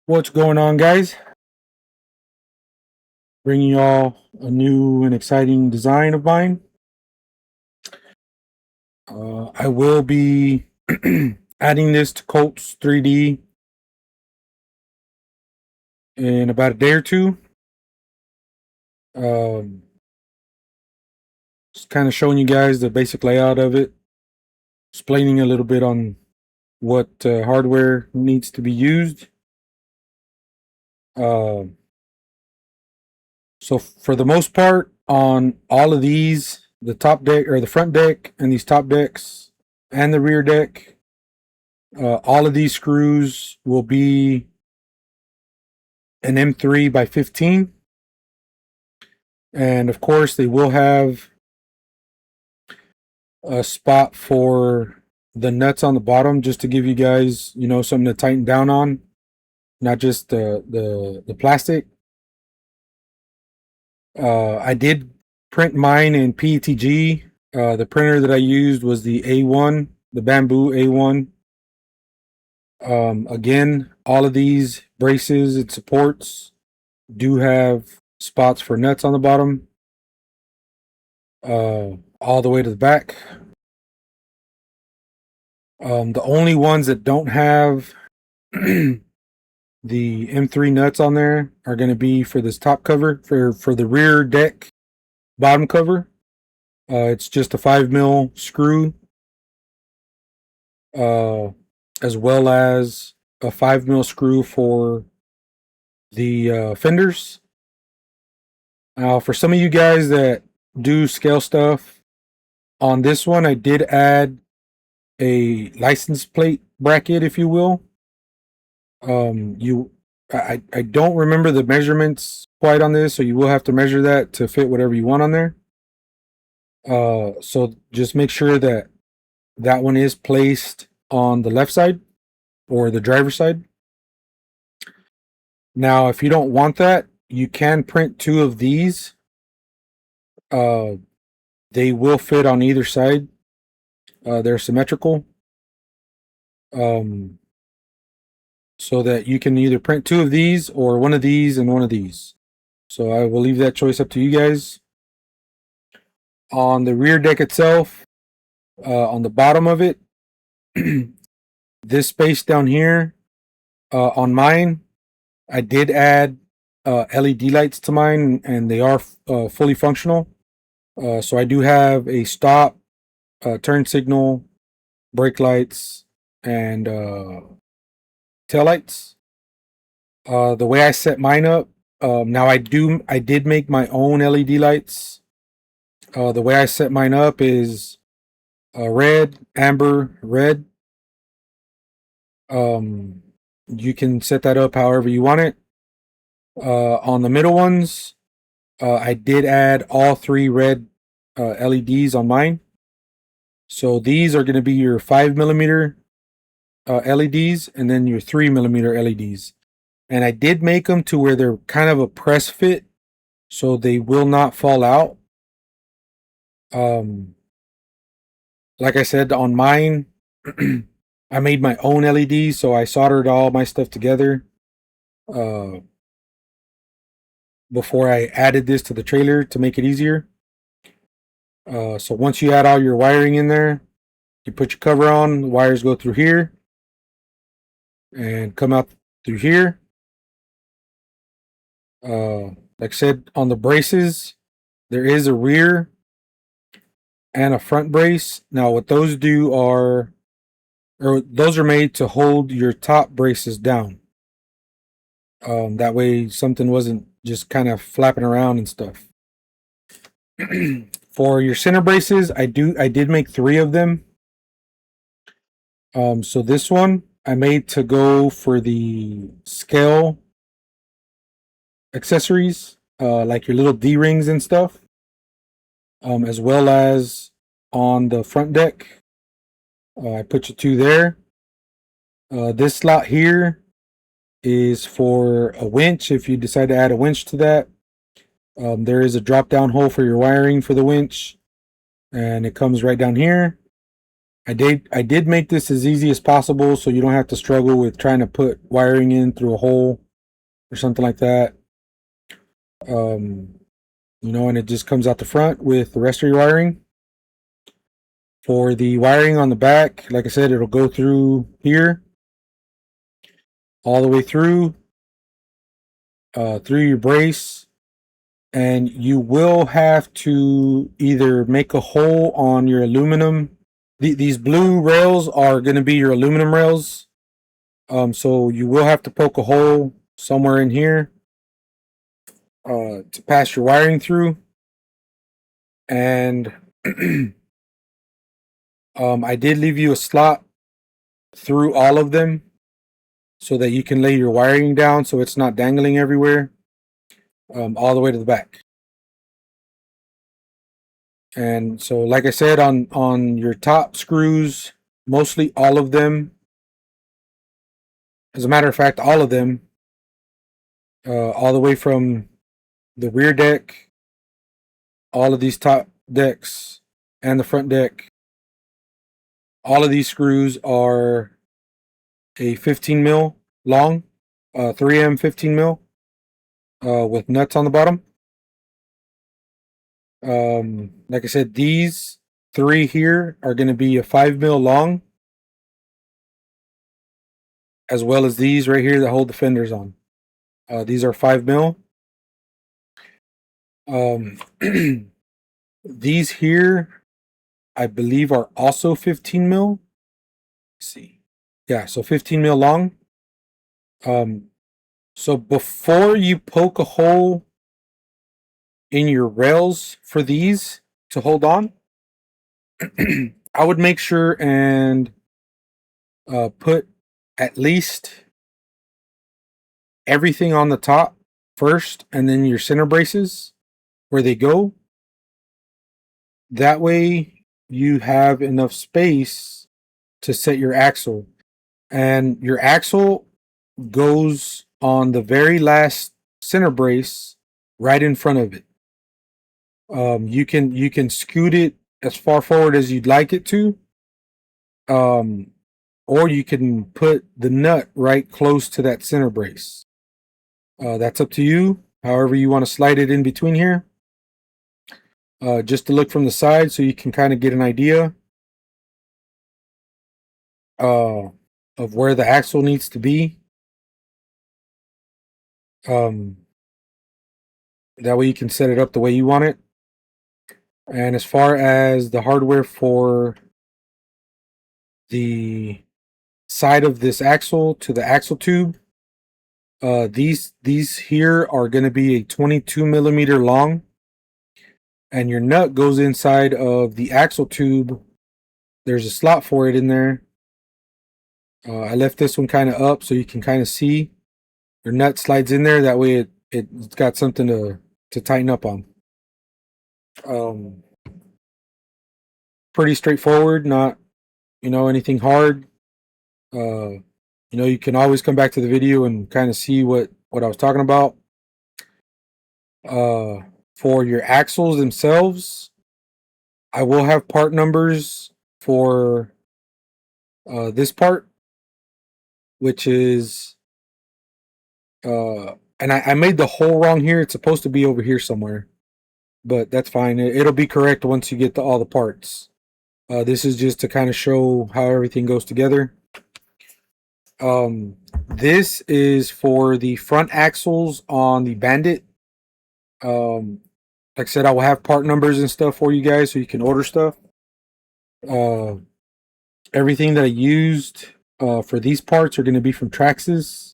What's going on, guys? Bringing y'all a new and exciting design of mine. I will be adding this to Colts 3D in about a day or two. Um, just kind of showing you guys the basic layout of it, explaining a little bit on what hardware needs to be used. Uh, so for the most part, on all of these, the top deck or the front deck and these top decks and the rear deck, all of these screws will be an M3 by 15. And of course, they will have a spot for the nuts on the bottom just to give you guys, something to tighten down on, not just the plastic. I did print mine in PETG. The printer that I used was the A1, the Bamboo A1. Again, all of these braces and supports do have spots for nuts on the bottom, all the way to the back. The only ones that don't have the M3 nuts on there are going to be for this top cover for the rear deck bottom cover. It's just a 5 mil screw, as well as a 5 mil screw for the fenders. Now, for some of you guys that do scale stuff, on this one I did add a license plate bracket, if you will. I don't remember the measurements quite on this, so you will have to measure that to fit whatever you want on there. So just make sure that that one is placed on the left side or the driver's side. Now, if you don't want that, you can print two of these. They will fit on either side. They're symmetrical. So that you can either print two of these or one of these and one of these. So I will leave that choice up to you guys. On the rear deck itself, on the bottom of it, this space down here, on mine, I did add LED lights to mine, and they are fully functional. So I do have a stop, turn signal, brake lights, and tail lights. The way I set mine up, now I did make my own LED lights. The way I set mine up is red, amber, red. You can set that up however you want it. On the middle ones, I did add all three red LEDs on mine. So these are going to be your 5 millimeter LEDs and then your 3 millimeter LEDs. And I did make them to where they're kind of a press fit, so they will not fall out. Like I said, on mine, I made my own LEDs, so I soldered all my stuff together before I added this to the trailer to make it easier. So once you add all your wiring in there, you put your cover on, the wires go through here and come out through here. Like I said, on the braces, there is a rear and a front brace. Now, what those do are, or those are made to hold your top braces down. That way something wasn't just kind of flapping around and stuff. For your center braces, I did make 3 of them. So this one I made to go for the scale accessories, like your little D-rings and stuff, as well as on the front deck. I put you 2 there. This slot here is for a winch if you decide to add a winch to that. There is a drop down hole for your wiring for the winch, and it comes right down here. I did make this as easy as possible so you don't have to struggle with trying to put wiring in through a hole or something like that. And it just comes out the front with the rest of your wiring. For the wiring on the back, like I said, it'll go through here, all the way through your brace, and you will have to either make a hole on your aluminum. These blue rails are going to be your aluminum rails, so you will have to poke a hole somewhere in here to pass your wiring through. And I did leave you a slot through all of them so that you can lay your wiring down so it's not dangling everywhere, all the way to the back. And so, like I said, on your top screws, mostly all of them, as a matter of fact, all of them, all the way from the rear deck, all of these top decks, and the front deck, all of these screws are a 15 mil long, 3M 15 mil, with nuts on the bottom. Like I said, these three here are going to be a 5 mil long, as well as these right here that hold the fenders on. These are 5 mil. These here, I believe, are also 15 mil. Let's see. Yeah, so 15 mil long. So before you poke a hole in your rails for these to hold on, I would make sure and put at least everything on the top first, and then your center braces where they go. That way you have enough space to set your axle, and your axle goes on the very last center brace right in front of it. You can scoot it as far forward as you'd like it to, or you can put the nut right close to that center brace. That's up to you, however you want to slide it in between here. Just to look from the side so you can kind of get an idea of where the axle needs to be. That way you can set it up the way you want it. And as far as the hardware for the side of this axle to the axle tube, these here are going to be a 22 millimeter long, and your nut goes inside of the axle tube. There's a slot for it in there. I left this one kind of up so you can kind of see. Your nut slides in there. That way it's got something to tighten up on. Pretty straightforward, not anything hard. You can always come back to the video and kind of see what I was talking about. For your axles themselves, I will have part numbers for this part, which is and I made the hole wrong here. It's supposed to be over here somewhere, but that's fine. It'll be correct once you get to all the parts. This is just to kind of show how everything goes together. This is for the front axles on the Bandit. Like I said, I will have part numbers and stuff for you guys so you can order stuff. Everything that I used for these parts are going to be from Traxxas.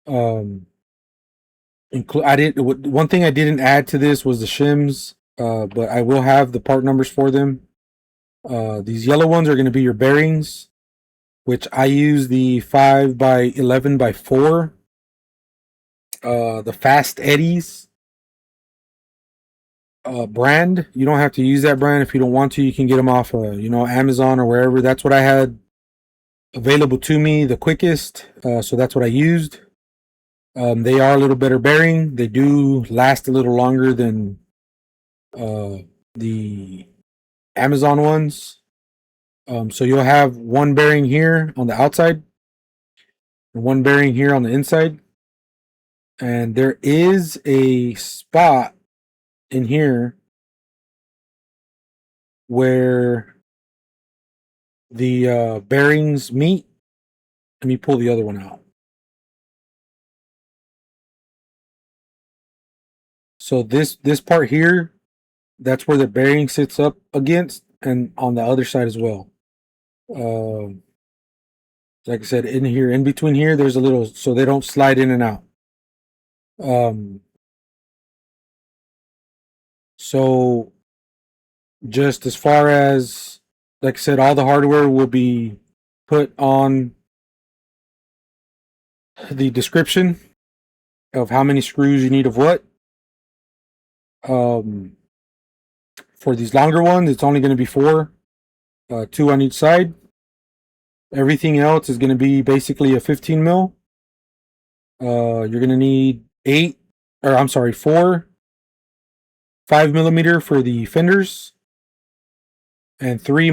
One thing I didn't add to this was the shims, but I will have the part numbers for them. These yellow ones are going to be your bearings, which I use the 5x11x4, the Fast Eddies brand. You don't have to use that brand if you don't want to. You can get them off Amazon or wherever. That's what I had available to me the quickest, so that's what I used. They are a little better bearing. They do last a little longer than the Amazon ones. So you'll have one bearing here on the outside and one bearing here on the inside. And there is a spot in here where the bearings meet. Let me pull the other one out. So this part here, that's where the bearing sits up against, and on the other side as well. Like I said, in here, in between here, there's a little, so they don't slide in and out. So just as far as, like I said, all the hardware will be put on the description of how many screws you need of what. For these longer ones, it's only going to be 4, 2 on each side. Everything else is going to be basically a 15 mil. You're going to need 4 5mm for the fenders, and 3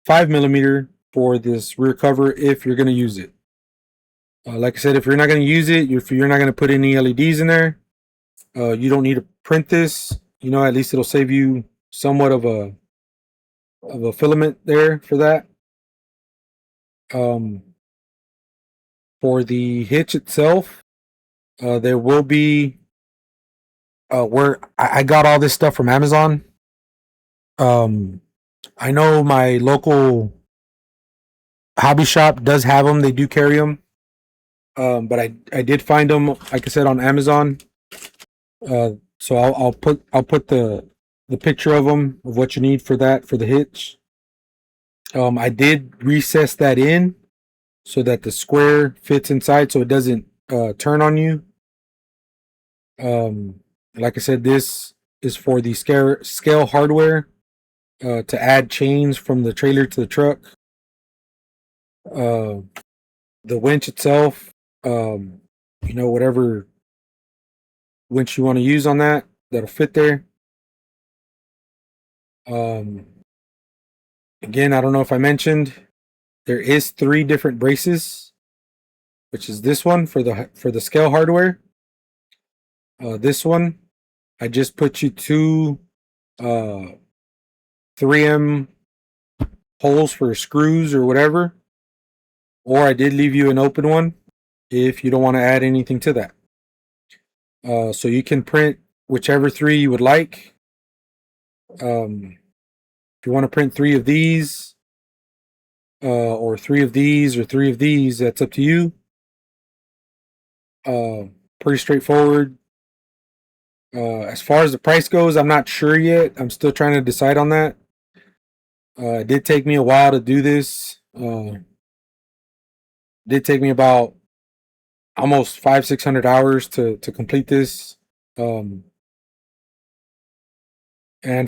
5mm for this rear cover if you're going to use it. Like I said, if you're not going to use it, if you're not going to put any LEDs in there, you don't need to print this. You know, at least it'll save you somewhat of a filament there for that. For the hitch itself, there will be where I got all this stuff from Amazon. I know my local hobby shop does have them. They do carry them. But I did find them, like I said, on Amazon. So I'll put the picture of them, of what you need for that, for the hitch. I did recess that in so that the square fits inside, so it doesn't turn on you. Like I said, this is for the scale hardware to add chains from the trailer to the truck. The winch itself, you know, whatever winch you want to use on that, that'll fit there. Again, I don't know if I mentioned, there is 3 different braces, which is this one for the scale hardware. This one, I just put you 2 3M holes for screws or whatever, or I did leave you an open one if you don't want to add anything to that. So you can print whichever 3 you would like. If you want to print 3 of these, or 3 of these, or 3 of these, that's up to you. Pretty straightforward. As far as the price goes, I'm not sure yet. I'm still trying to decide on that. It did take me a while to do this. It did take me about almost 500-600 hours to complete this. And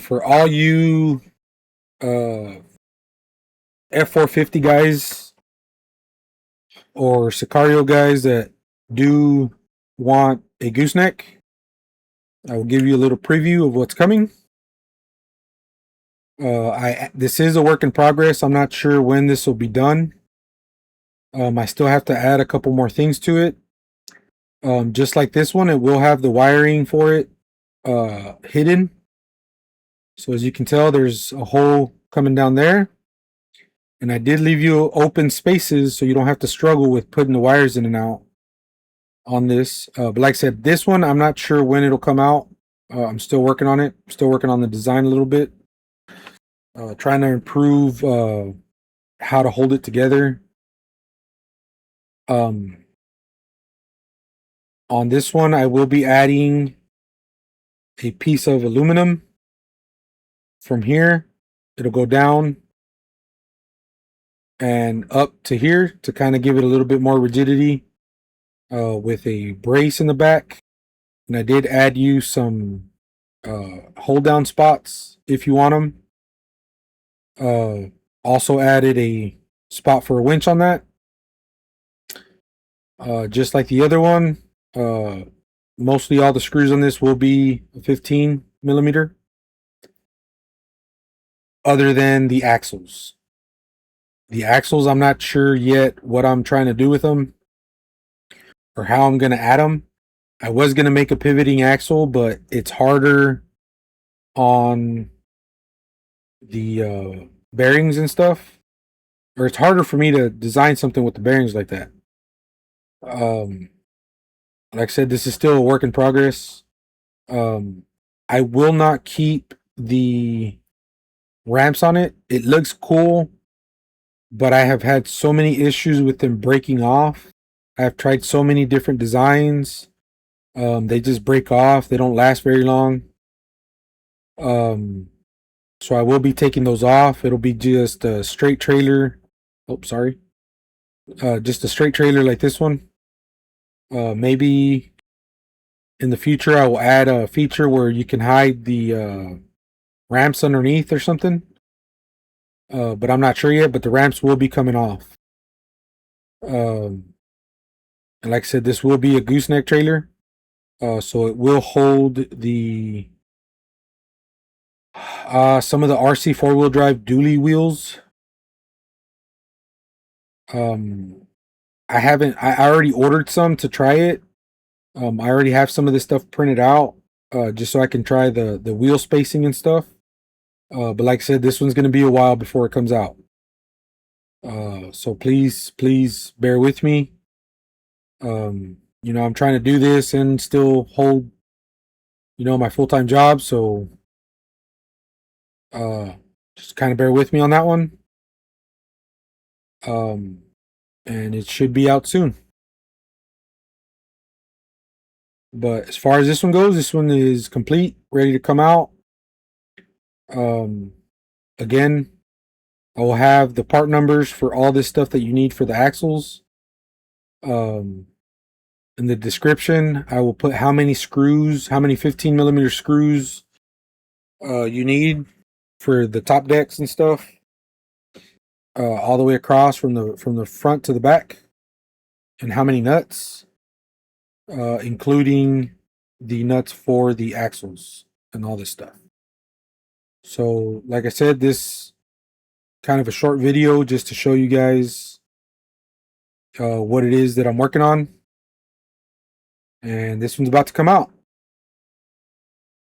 for all you F450 guys or Sicario guys that do want a gooseneck, I will give you a little preview of what's coming. This is a work in progress. I'm not sure when this will be done. I still have to add a couple more things to it. Just like this one, it will have the wiring for it hidden. So as you can tell, there's a hole coming down there. And I did leave you open spaces so you don't have to struggle with putting the wires in and out on this. But like I said, this one, I'm not sure when it'll come out. I'm still working on it. Still working on the design a little bit. Trying to improve how to hold it together. On this one, I will be adding a piece of aluminum from here. It'll go down and up to here to kind of give it a little bit more rigidity with a brace in the back. And I did add you some hold down spots if you want them. Also added a spot for a winch on that. Just like the other one, mostly all the screws on this will be 15mm. other than the axles. The axles, I'm not sure yet what I'm trying to do with them or how I'm going to add them. I was going to make a pivoting axle, but it's harder on the bearings and stuff, or it's harder for me to design something with the bearings like that. Um, like I said, this is still a work in progress. I will not keep the ramps on it. It looks cool, but I have had so many issues with them breaking off. I've tried so many different designs. They just break off. They don't last very long. So I will be taking those off. It'll be just a straight trailer. Oh, sorry. Just a straight trailer like this one. Maybe in the future I will add a feature where you can hide the ramps underneath or something. But I'm not sure yet. But the ramps will be coming off. And like I said, this will be a gooseneck trailer. So it will hold the some of the RC 4-wheel drive dually wheels. I haven't. I already ordered some to try it. I already have some of this stuff printed out, just so I can try the wheel spacing and stuff. But like I said, this one's gonna be a while before it comes out. So please bear with me. I'm trying to do this and still hold, my full-time job. So, just kind of bear with me on that one. And it should be out soon. But as far as this one goes, this one is complete, ready to come out. Again, I will have the part numbers for all this stuff that you need for the axles. In the description, I will put how many screws, how many 15mm screws you need for the top decks and stuff. All the way across from the front to the back, and how many nuts, including the nuts for the axles and all this stuff. So, like I said, this kind of a short video just to show you guys what it is that I'm working on. And this one's about to come out.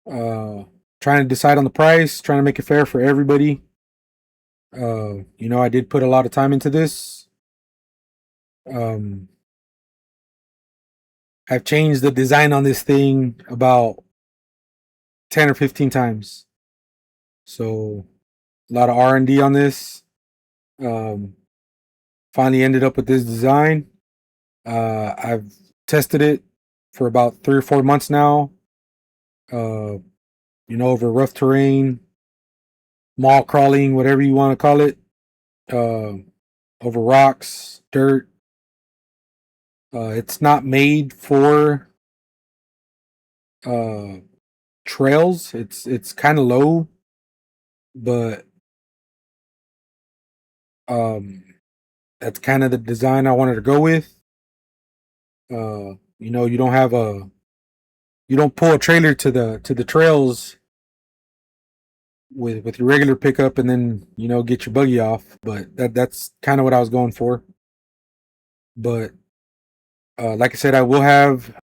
Trying to decide on the price, trying to make it fair for everybody. I did put a lot of time into this. I've changed the design on this thing about 10 or 15 times. So a lot of R&D on this. Finally ended up with this design. I've tested it for about 3 or 4 months now. Over rough terrain, mall crawling, whatever you want to call it. Over rocks, dirt. It's not made for trails. It's kind of low, but that's kind of the design I wanted to go with. You don't pull a trailer to the trails with your regular pickup and then get your buggy off. But that's kind of what I was going for. But like I said, I will have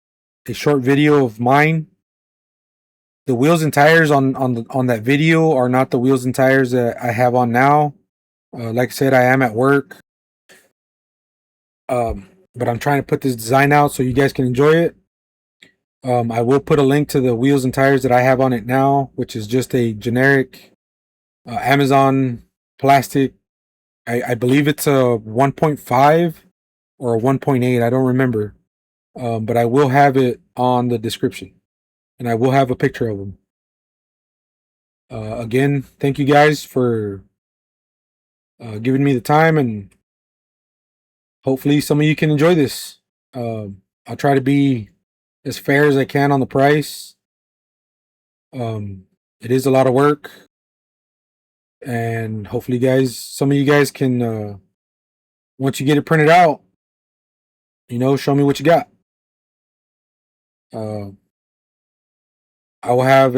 a short video of mine. The wheels and tires on that video are not the wheels and tires that I have on now. Like I said, I am at work. But I'm trying to put this design out so you guys can enjoy it. I will put a link to the wheels and tires that I have on it now, which is just a generic Amazon plastic. I believe it's a 1.5 or a 1.8. I don't remember. But I will have it on the description, and I will have a picture of them. Again, thank you guys for giving me the time, and hopefully some of you can enjoy this. I'll try to be as fair as I can on the price. It is a lot of work, and hopefully some of you guys can, once you get it printed out, show me what you got. I will have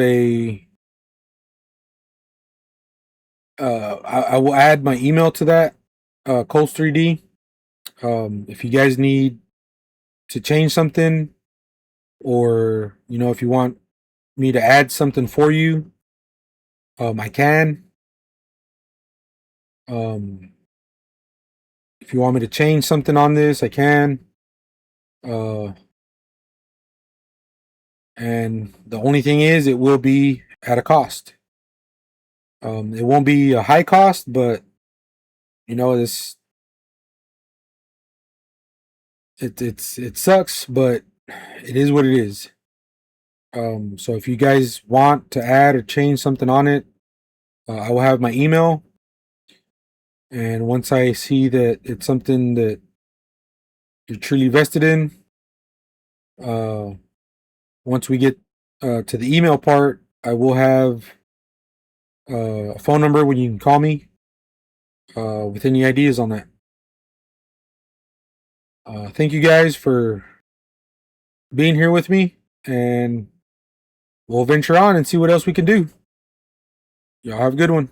I will add my email to that, Coles 3D. If you guys need to change something, or if you want me to add something for you, I can. If you want me to change something on this, I can. And the only thing is, it will be at a cost. It won't be a high cost, but this it sucks, but it is what it is. So if you guys want to add or change something on it, I will have my email. And once I see that it's something that you're truly vested in, once we get to the email part, I will have a phone number when you can call me with any ideas on that. Thank you guys for being here with me, and we'll venture on and see what else we can do. Y'all have a good one.